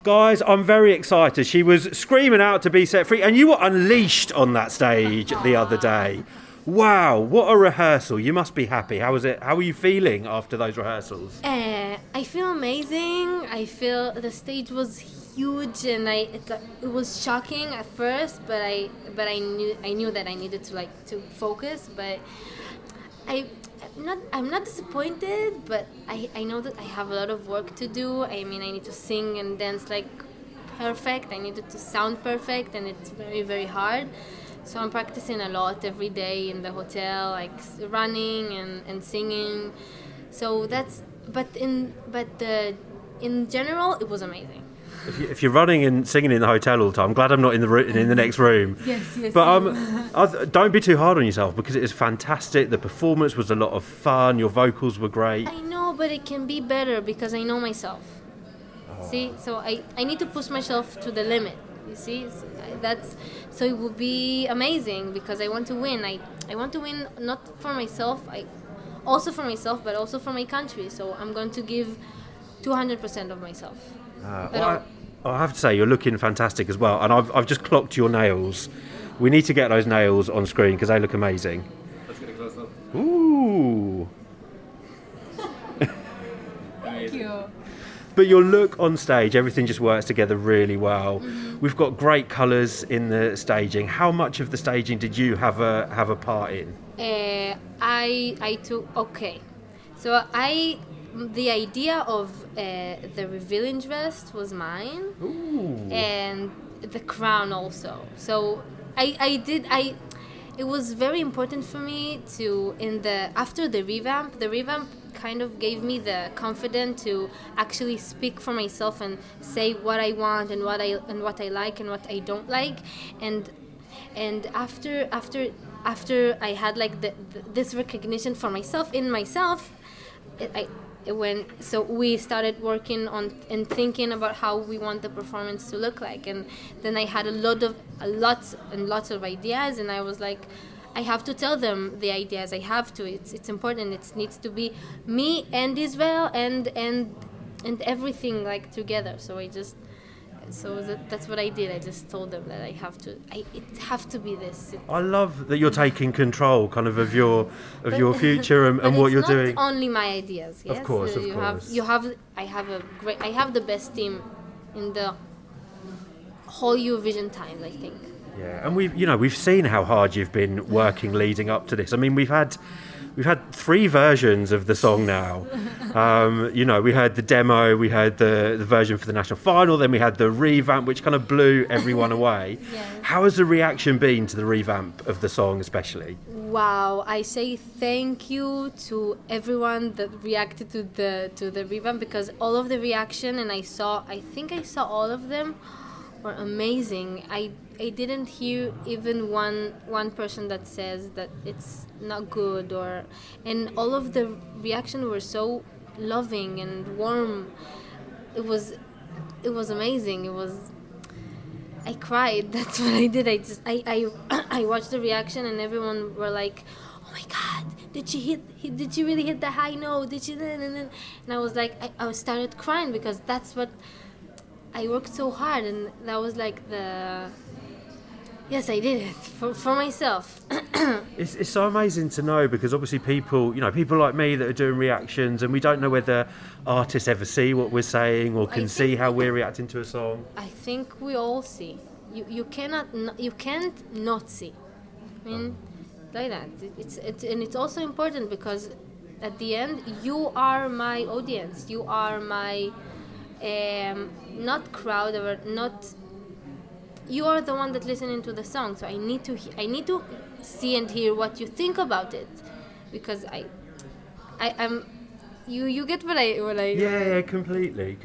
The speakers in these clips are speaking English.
Guys, I'm very excited. She was screaming out to be set free, and you were unleashed on that stage the other day. Wow, what a rehearsal. You must be happy. How was it? How were you feeling after those rehearsals? I feel amazing. I feel the stage was huge, and it was shocking at first, but I knew that I needed to focus, but I'm not disappointed, but I know that I have a lot of work to do. I mean, I need to sing and dance like perfect. I needed to sound perfect, and it's very, very hard. So I'm practicing a lot every day in the hotel, like running and singing. So in general, it was amazing. If you're running and singing in the hotel all the time, I'm glad I'm not in the next room. Yes. But don't be too hard on yourself, because it is fantastic. The performance was a lot of fun. Your vocals were great. I know, but it can be better because I know myself. See, so I need to push myself to the limit. You see, so it will be amazing because I want to win. I want to win not for myself, also for myself, but also for my country. So I'm going to give 200% of myself. I have to say, you're looking fantastic as well, and I've just clocked your nails. We need to get those nails on screen because they look amazing. Let's get a close up. Ooh. Thank you. But your look on stage, everything just works together really well. Mm-hmm. We've got great colours in the staging. How much of the staging did you have a part in? I took So the idea of the revealing dress was mine. Ooh. And the crown also. So it was very important for me to after the revamp kind of gave me the confidence to actually speak for myself and say what I want and what I like and what I don't like, and after I had like this recognition for myself in myself, so we started working on and thinking about how we want the performance to look like, and then I had lots of ideas, and I was like, I have to tell them the ideas. I have to. It's important. It needs to be me and Israel and everything like together. So that's what I did. I just told them that it have to be this. I love that you're taking control, kind of your future and what you're doing. It's not only my ideas. Yes? Of course. I have the best team in the whole Eurovision times, I think. Yeah, and we've seen how hard you've been working leading up to this. I mean, we've had 3 versions of the song now. We had the demo, we had the version for the national final, then we had the revamp, which kind of blew everyone away. Yes. How has the reaction been to the revamp of the song, especially? Wow, I say thank you to everyone that reacted to the revamp, because all of the reaction, and I think I saw all of them, were amazing. I didn't hear even one person that says that it's not good, and all of the reaction were so loving and warm. It was amazing. I cried. That's what I did. I watched the reaction, and everyone were like, "Oh my God, did she really hit the high note? Did she?" And I was like, I started crying because that's what I worked so hard, and that was like yes, I did it for myself. It's so amazing to know, because obviously people like me that are doing reactions, and we don't know whether artists ever see what we're saying or can see how we're reacting to a song. I think we all see. You can't not see. I mean, like that. It's also important because at the end you are my audience. You are my not crowd or not. You are the one that listening to the song, so I need to see and hear what you think about it, because I'm you get what I yeah, completely.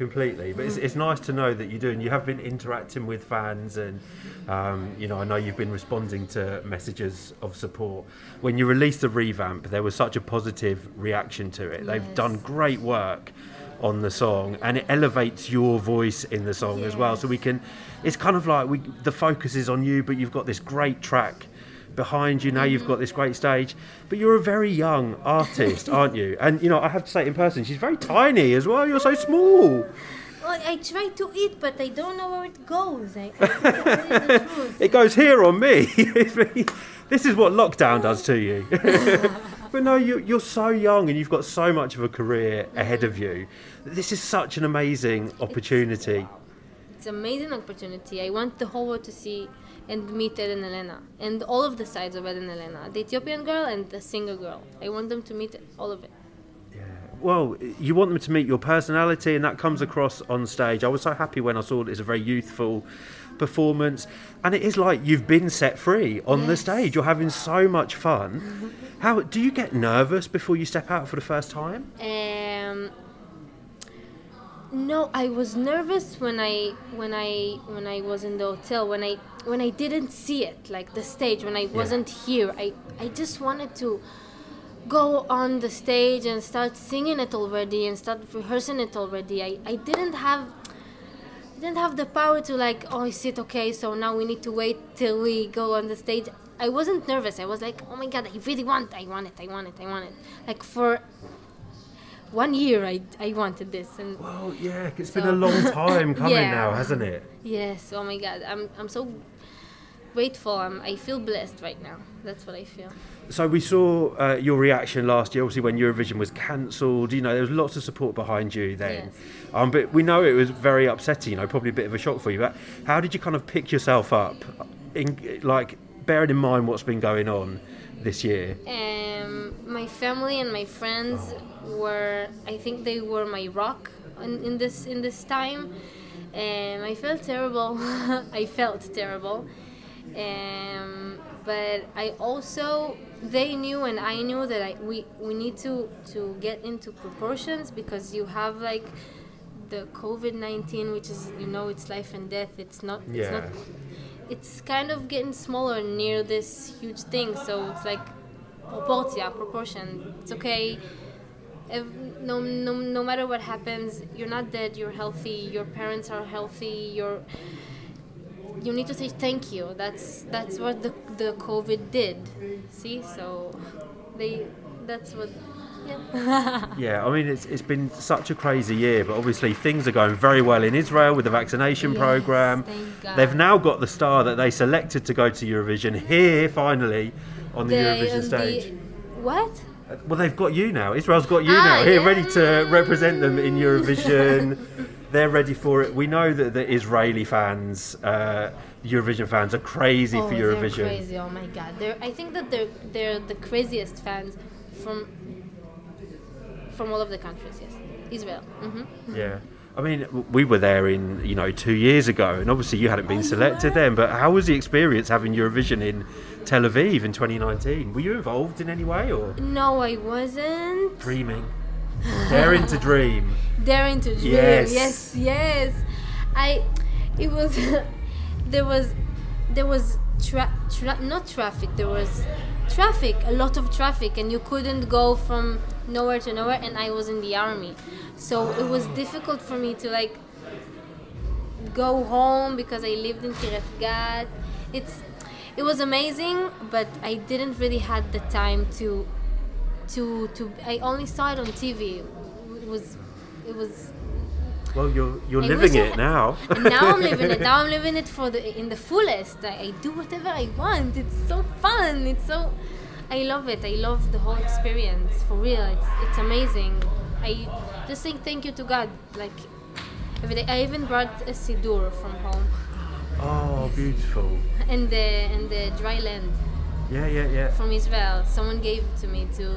But it's nice to know that you do, and you have been interacting with fans, and I know you've been responding to messages of support. When you released the revamp, there was such a positive reaction to it. Yes. They've done great work on the song, and it elevates your voice in the song as well, so it's kind of like the focus is on you, but you've got this great track behind you now. You've got this great stage, but you're a very young artist, aren't you? And I have to say, in person, she's very tiny as well. You're so small. I try to eat, but I don't know where it goes. I tell you the truth. It goes here on me. This is what lockdown does to you. But no, you're so young and you've got so much of a career ahead of you. This is such an amazing opportunity. It's an amazing opportunity. I want the whole world to see and meet Ed and Elena. And all of the sides of Ed and Elena. The Ethiopian girl and the singer girl. I want them to meet all of it. Yeah. Well, you want them to meet your personality, and that comes across on stage. I was so happy when I saw it. It's a very youthful performance, and it is like you've been set free on the stage. You're having so much fun. How do you get nervous before you step out for the first time? No, I was nervous when I was in the hotel, when I didn't see it, like the stage, when I wasn't here. I just wanted to go on the stage and start singing it already and start rehearsing it already. I didn't have the power to like, oh, is it okay? So now we need to wait till we go on the stage. I wasn't nervous. I was like, oh my God, I really want it. Like for 1 year, I wanted this. And well, yeah, it's been a long time coming now, hasn't it? Yes. Oh my God, I'm so grateful. I feel blessed right now. That's what I feel. So we saw your reaction last year, obviously when Eurovision was cancelled. You know, there was lots of support behind you then. Yes. But we know it was very upsetting. You know, probably a bit of a shock for you. But how did you kind of pick yourself up, bearing in mind what's been going on this year? My family and my friends I think they were my rock in this time. I felt terrible. I felt terrible. But I also, they knew and I knew that we need to get into proportions, because you have like the COVID-19, which is, you know, it's life and death. It's kind of getting smaller near this huge thing. So it's like proportion. It's okay. No matter what happens, you're not dead. You're healthy. Your parents are healthy. You need to say thank you. That's what the COVID did. See, so that's what. Yeah. Yeah, I mean, it's been such a crazy year, but obviously things are going very well in Israel with the vaccination program. Thank God. They've now got the star that they selected to go to Eurovision here finally on the Eurovision stage. What? Well, they've got you now. Israel's got you now here, ready to represent them in Eurovision. They're ready for it. We know that the Israeli fans, Eurovision fans, are crazy for Eurovision. They're crazy. Oh my God! I think that they're the craziest fans from all of the countries. Yes, Israel. Mm-hmm. Yeah. I mean, we were there 2 years ago, and obviously you hadn't been selected then. But how was the experience having Eurovision in Tel Aviv in 2019? Were you involved in any way, or? No, I wasn't. Dreaming, daring to dream. Daring to dream. Yes. Yes. There was not traffic. There was traffic, a lot of traffic, and you couldn't go from nowhere to nowhere. And I was in the army, so it was difficult for me to like go home because I lived in Kiryat Gat. It was amazing, but I didn't really had the time to. I only saw it on TV. It was. Well, you're living it now. And now I'm living it. Now I'm living it in the fullest. I do whatever I want. It's so fun. I love it. I love the whole experience. For real, it's amazing. I just say thank you to God. Like every day. I even brought a siddur from home. Oh, beautiful. And the dry land. Yeah. From Israel. Someone gave it to me to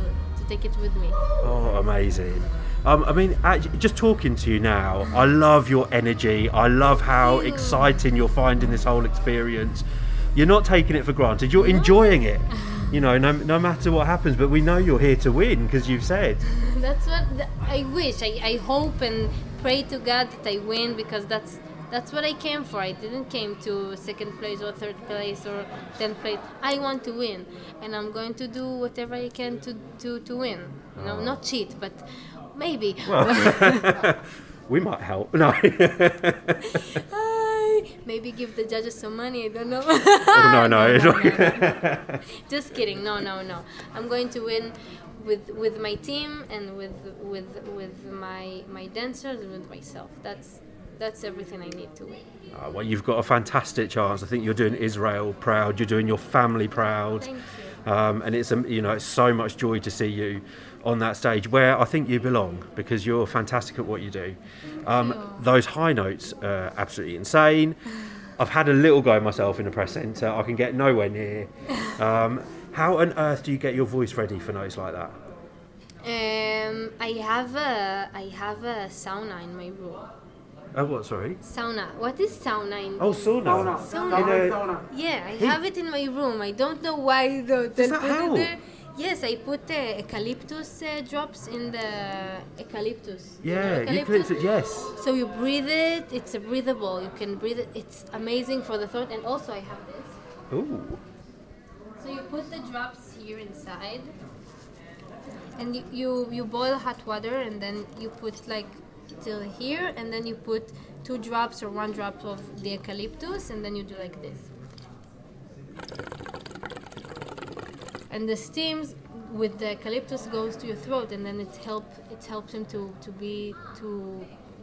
take it with me. Oh, amazing. I mean, actually, just talking to you now, I love your energy. I love how exciting you're finding this whole experience. You're not taking it for granted. You're enjoying it. You know, no matter what happens. But we know you're here to win, because you've said. That's what I wish. I hope and pray to God that I win, because that's what I came for. I didn't came to second place or third place or 10th place. I want to win, and I'm going to do whatever I can to win. You know, not cheat, but maybe. Well, we might help. No. Maybe give the judges some money. I don't know. Oh, no. Just kidding. No. I'm going to win with my team and with my dancers and with myself. That's everything I need to win. Well, you've got a fantastic chance. I think you're doing Israel proud. You're doing your family proud. Thank you. And it's it's so much joy to see you on that stage where I think you belong, because you're fantastic at what you do. Those high notes are absolutely insane. I've had a little go myself in the press centre. I can get nowhere near. How on earth do you get your voice ready for notes like that? I have a sauna in my room. Oh, what? Sorry. Sauna. What is sauna in? Oh, sauna. Sauna. Yeah, I have it in my room. I don't know why they put help? it there. Yes, I put eucalyptus drops in the eucalyptus. Yeah, eucalyptus. Yes. So you breathe it. It's breathable. You can breathe it. It's amazing for the throat. And also I have this. Ooh. So you put the drops here inside, and you boil hot water, and then you put like till here, and then you put 2 drops or 1 drop of the eucalyptus, and then you do like this. And the steams with the eucalyptus goes to your throat, and then it helps him to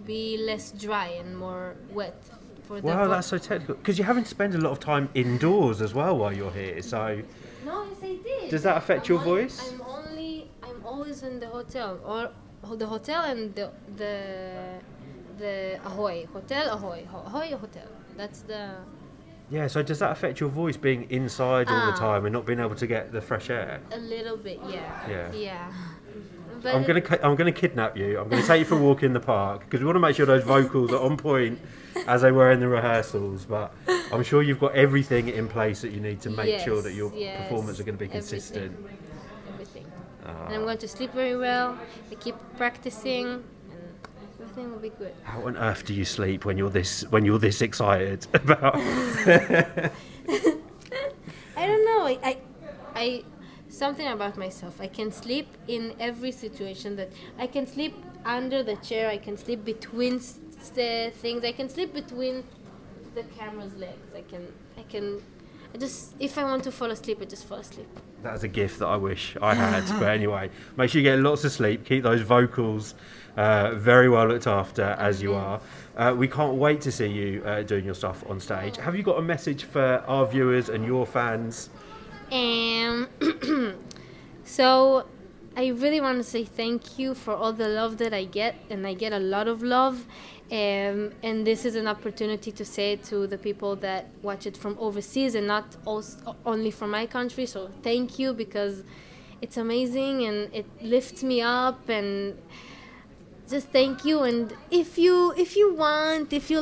be less dry and more wet. Wow, that's so technical. Because you're having to spend a lot of time indoors as well while you're here. So no, yes, I did. Does that affect your voice? I'm always in the hotel, or the hotel and the Ahoy hotel, Ahoy hotel. That's the. Yeah. So does that affect your voice being inside all the time and not being able to get the fresh air? A little bit, yeah. Yeah. But I'm gonna kidnap you. I'm gonna take you for a walk in the park, because we want to make sure those vocals are on point as they were in the rehearsals. But I'm sure you've got everything in place that you need to make sure that your performance are going to be consistent. Everything. And I'm going to sleep very well. I keep practicing, and everything will be good. How on earth do you sleep when you're this excited about? I don't know. I something about myself. I can sleep in every situation. That I can sleep under the chair. I can sleep between things. I can sleep between the camera's legs. I just, if I want to fall asleep, I just fall asleep. That's a gift that I wish I had. But anyway, make sure you get lots of sleep. Keep those vocals very well looked after, as you are. We can't wait to see you doing your stuff on stage. Have you got a message for our viewers and your fans? So I really want to say thank you for all the love that I get, and I get a lot of love. And this is an opportunity to say it to the people that watch it from overseas and not only from my country. So thank you, because it's amazing and it lifts me up, and just thank you. And if you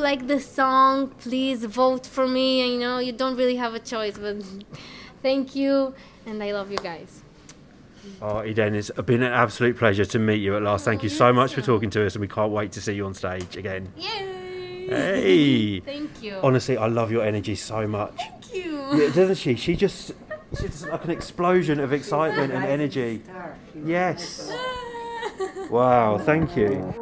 like the song, please vote for me. I know you don't really have a choice, but thank you, and I love you guys. Oh, Eden, it's been an absolute pleasure to meet you at last. Thank you so much for talking to us, and we can't wait to see you on stage again. Yay! Hey! Thank you. Honestly, I love your energy so much. Thank you. Yeah, doesn't she? She's just like an explosion of excitement and energy. Yes. Wow, thank you.